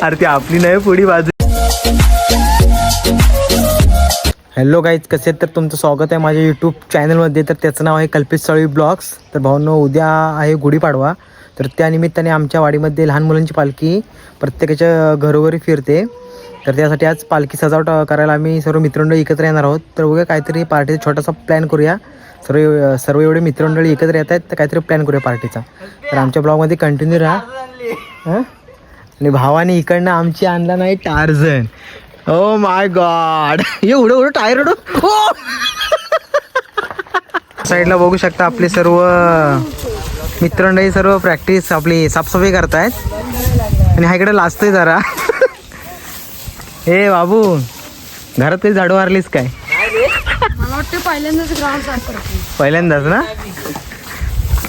अरे ती आपली नाही पुढी बाजू. हॅलो गाईज, कसे आहेत? तर तुमचं स्वागत आहे माझ्या यूट्यूब चॅनलमध्ये. तर त्याचं नाव आहे कल्पित साळवी ब्लॉग्स. तर भावांनो, उद्या आहे गुढीपाडवा. तर त्यानिमित्ताने आमच्या वाडीमध्ये लहान मुलांची पालखी प्रत्येकाच्या घरोघरी फिरते. तर त्यासाठी आज पालखी सजावट करायला आम्ही सर्व मित्रमंडळी एकत्र येणार आहोत. तर बघा, काहीतरी पार्टीचा छोटासा प्लॅन करूया. सर्व एवढे मित्रमंडळी एकत्र येत आहेत, तर काहीतरी प्लॅन करूया पार्टीचा. तर आमच्या ब्लॉगमध्ये कंटिन्यू राहा. आणि भावाने इकडनं आमची आणला नाही टार्झन. ओ माय गॉड, एवढं टायर साईडला बघू शकता. आपले सर्व मित्रमंडळी सर्व प्रॅक्टिस आपली साफसफाई करतायत. आणि हा इकडे लाजतोय जरा. हे बाबू, घरात काही झाडू मारलीस काय? मला वाटतं पहिल्यांदाच ना?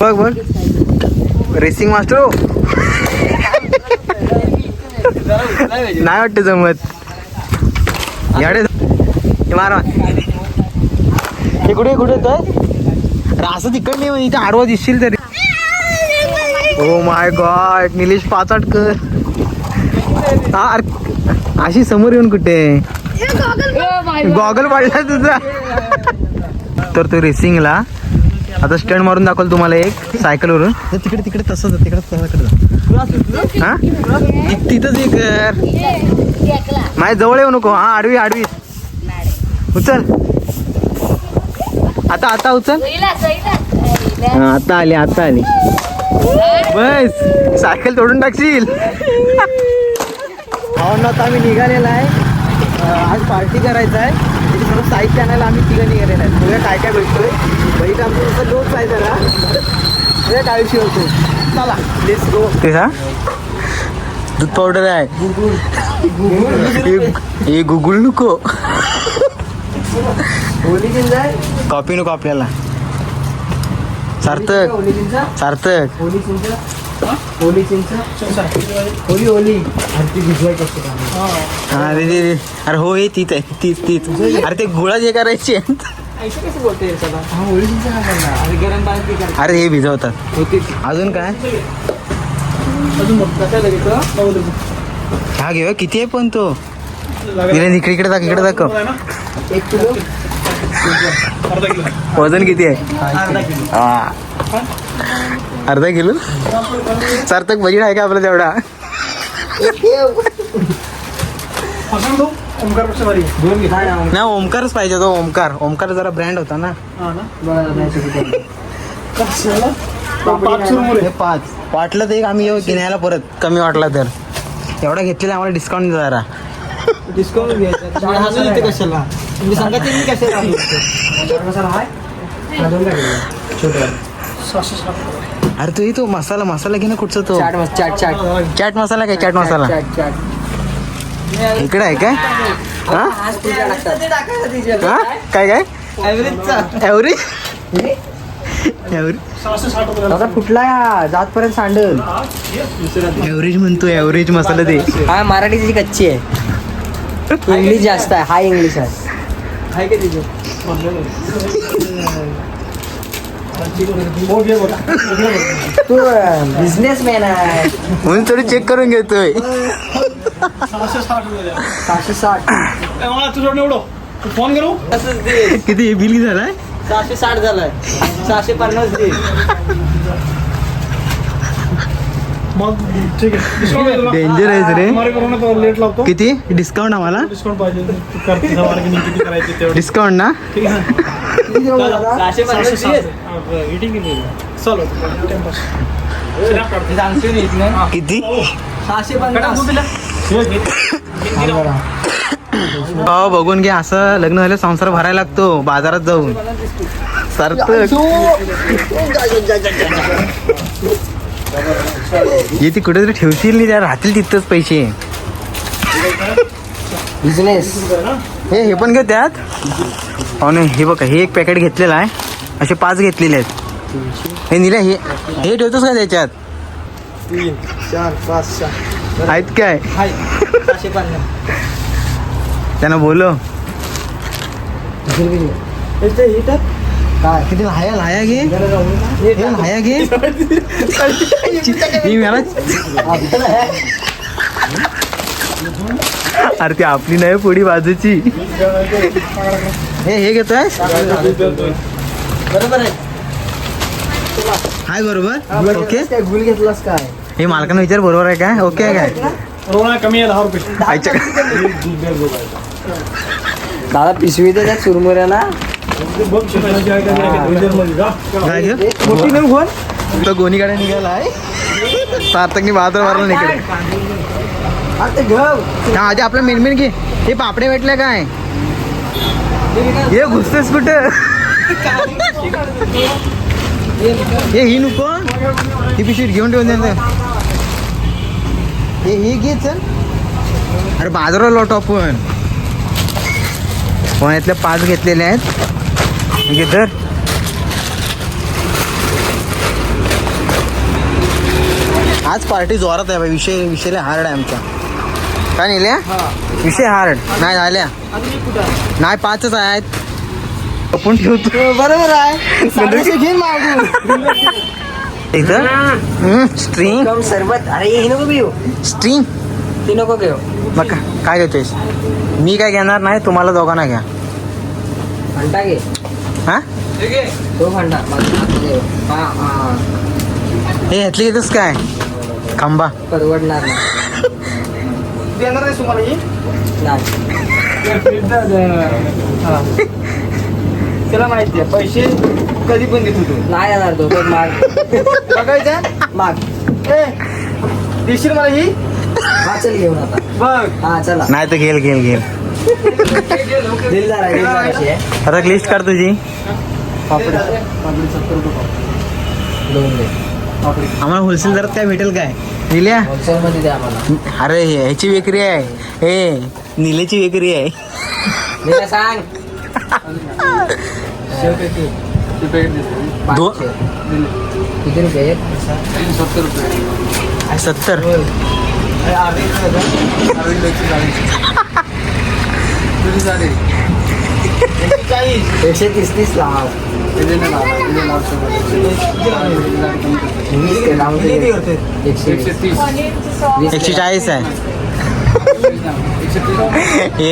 बघ रेसिंग मास्टर नाही वाटतं जमत. याडे मारा. हे कुठे येतोय? असं तिकड नाही, इथे आडवा दिसशील तरी. Oh my god, Nilesh Pachatkar. अशी समोर येऊन कुठे गॉगल पाडला तुझा. तर तो रेसिंगला आता स्टंट मारून दाखवल तुम्हाला एक सायकलवरून. तिकडे तसंच तिकडे हा तिथंच एक कर. माझ्या जवळ येऊ नको. हा आडवी उचल. आता उचल. हा, आता आली बस. सायकल तोडून टाकशील. आता आम्ही निघालेला आहे. आज पार्टी करायचं आहे. त्याची सर्व साहित्य आणायला आम्ही तिघं निघालेलं आहे. बघा काय भेटतोय. बहीण आमचं जसं लोच आहे जरा. बघा काय विषय होतो. चला लेट्स गो. ते हा दूध पावडर आहे. हे गुगल नको. कॉफी नको आपल्याला. सार्थक अरे हो, हे तीच आहे. तीच. अरे ते गुळाच हे करायचे. अरे हे भिजवतात. अजून काय? हा घेऊ. किती आहे पण तो? इकडे दाखव. 1 किलो. वजन किती आहे? अर्धा किलो. सार्थक बजेट आहे का आपला तेवढा? ना ओमकारच पाहिजे. तो ओमकार जरा ब्रँड होता ना. 5 वाटलं तर एक आम्ही येऊ घेण्याला परत कमी वाटला तर. एवढा घेतलेला आम्हाला डिस्काउंट जरा. डिस्काउंट घ्यायचं कशाला? म्हणजे सांगा ते मी कशाला. अरे तू तो मसाला घे ना. कुठचा तो? चाट मसाला. काय चाट मसाला इकडे आहे काय? काय ॲव्हरेज कुठला जातपर्यंत सांडल. ॲव्हरेज म्हणतो. ॲव्हरेज मसाला दे. हा मराठीची कच्ची आहे. इंग्लिश जास्त आहे. हाय इंग्लिश आहे. तू बिझनेसमॅन आहे म्हणून थोडी चेक करून घेतोय. 660. फोन करू. किती बिल झालाय? 660 झालाय. 650 दे. मग ठीक आहे. डेंजर आहे रे. लेट लावतो. किती डिस्काउंट आम्हाला? डिस्काउंट पाहिजे. डिस्काउंट ना? 650. किती? 650. हो, बघून घे. असं लग्न झालं संसार भरायला लागतो बाजारात जाऊन. सार्थक हे ती कुठेतरी ठेवशील नाही, त्या राहतील तिथंच पैसे. बिझनेस. हे पण घे त्यात. हो नाही, हे बघा, हे एक पॅकेट घेतलेलं आहे. असे 5 घेतलेले आहेत. हे निल्या हे ठेवतोस का त्याच्यात? 3, 4, 5, 6 आहेत काय? 650. त्यांना बोलो. काय किती लाया घे हे लाया घे ही मला अरे ती आपली नाही पुढी बाजूची हे घेतोय बरोबर आहे हाय बरोबर ओके काय गुल घेतलास काय हे मालकांना विचार बरोबर आहे काय ओके आहे काय रोना कमी आहे 10 रुपये आईच्या दादा पिशवी दे त्या चुरमुऱ्याला बघ शिकायची आहे का काय घेऊ मोठी नेऊ कोण तो गोणीकडे निघाला आहे सार्थकनी बहादूर मारला निकडे आता घेऊ हा आधी आपलं मेन घे हे पापडे भेटले काय हे घुसतेस कुठं हे ही नको ही पिशवीत घेऊन ठेवून द्या हे घे चल अरे बाजारात लोट आपण पुण्यातल्या 5 घेतलेले आहेत घे तर आज पार्टी जोरात आहे विषय हार्ड आहे आमचा काय नेल्या विषय हार्ड नाही झाल्या नाही 5च आहेत आपण ठेवतो बरोबर आहे घे मागू इथं स्ट्रिंग कम सरबत अरे हे नको घेऊ स्ट्रिंग ती नको घेऊ मग काय घेतोयस मी काय घेणार नाही तुम्हाला दोघांना घ्या फंटा घे हा तो फंटा हे घेतली घेतोस काय खांबा परवडणार नाही देणार आहे तुम्हाला ही नाही त्याला माहिती आहे पैसे कधी पण देतो तू नाही येणार तो बघ माग बघायचं माग ए देशील मला ही हा चल घेऊन आता बघ हा चला नाही तर घेल दिलदार आहे दिलदाराची आहे आता लिस्ट काढ तुझी पापडी 70 रुपये दोन दे आम्हाला होलसेल दरात काय भेटेल काय निल्या होलसेल मध्ये द्या आम्हाला अरे ह्याची विक्री आहे हे निलेची विक्री आहे मला सांग दो- 500. किती रुपये आहेत? 70 $130 लाव 140 आहे हे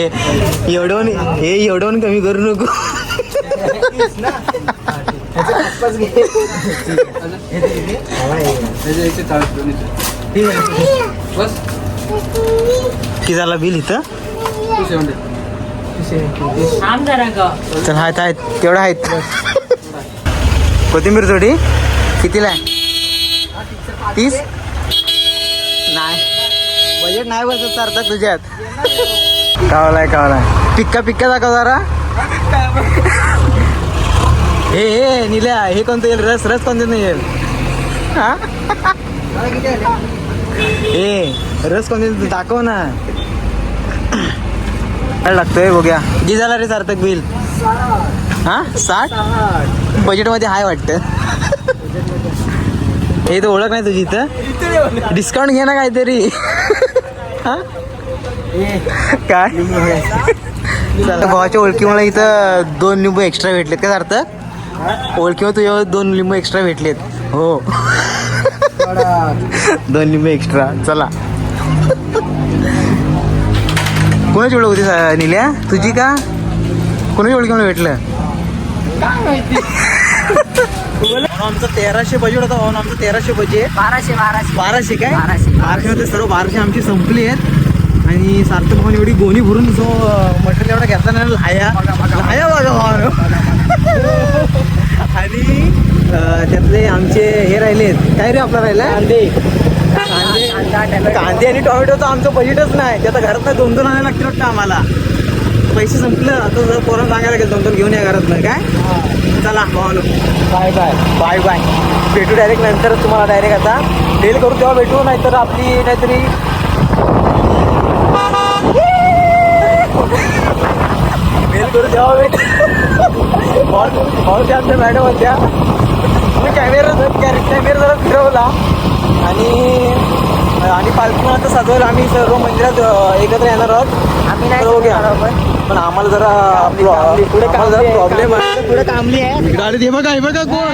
एवढं कमी करू नको किती झाला बिल इथं चल आहेत तेवढं आहेत कोथिंबीर जोडी कितीला आहे 30 नाही बजेट नाही बसत सार्थक तुझ्यात कावलाय पिक्का दाखव जरा हे निल्या हे कोणतं येईल रस कोणतं नाही येईल हा हे रस कोणतं दाखव ना काय लागतोय बघूया किती झाला रे सार्थक बिल हा 60 बजेटमध्ये हाय वाटतं हे तर ओळख नाही तुझी इथं डिस्काउंट घे ना काहीतरी हा काय चला भावाच्या ओळखीमुळे इथं 2 लिंबू एक्स्ट्रा भेटलेत का सार्थक ओळखीवर तुझ्यावर 2 लिंबू एक्स्ट्रा भेटलेत हो 2 लिंबू एक्स्ट्रा चला कोणाची ओळख होती निल्या तुझी का कोणाची ओळखीमुळे भेटलं आमचं 1300 बजेट होता भाऊ आमचं 1300 बजेट 1200 1200 काय 1200 1200 सर्व 1200 आमची संपली आहेत आणि सार्थक भाऊन एवढी गोणी भरून जो मटेरियल एवढा घेतला नाही लाया बघा भाऊ आणि त्यातले आमचे हे राहिलेत काय रे आपला राहिला कांदे आणि टोमॅटो तर आमचं बजेटच नाही ते आता घरात 2-2 आणायला लागतील वाटतं आम्हाला पैसे संपलं आता जर पोरांना सांगायला लागेल 2-2 घेऊन या घरात काय चला भावानो बाय भेटू डायरेक्ट नंतर तुम्हाला डायरेक्ट आता डेल करू तेव्हा भेटू नाहीतर आपली काहीतरी मेल करू तेव्हा भेटू भाऊ त्या आमच्या मॅडम होत्या मी कॅमेरा जरा फिरवला आणि पालखीनं आता सजवलं आम्ही सर्व मंदिरात एकत्र येणार आहोत आम्ही नाही तर बघूया. करणार पण आम्हाला जरा पुढे प्रॉब्लेम आहे पुढे कामली आहे गाडी दे बघा हे बघा कोण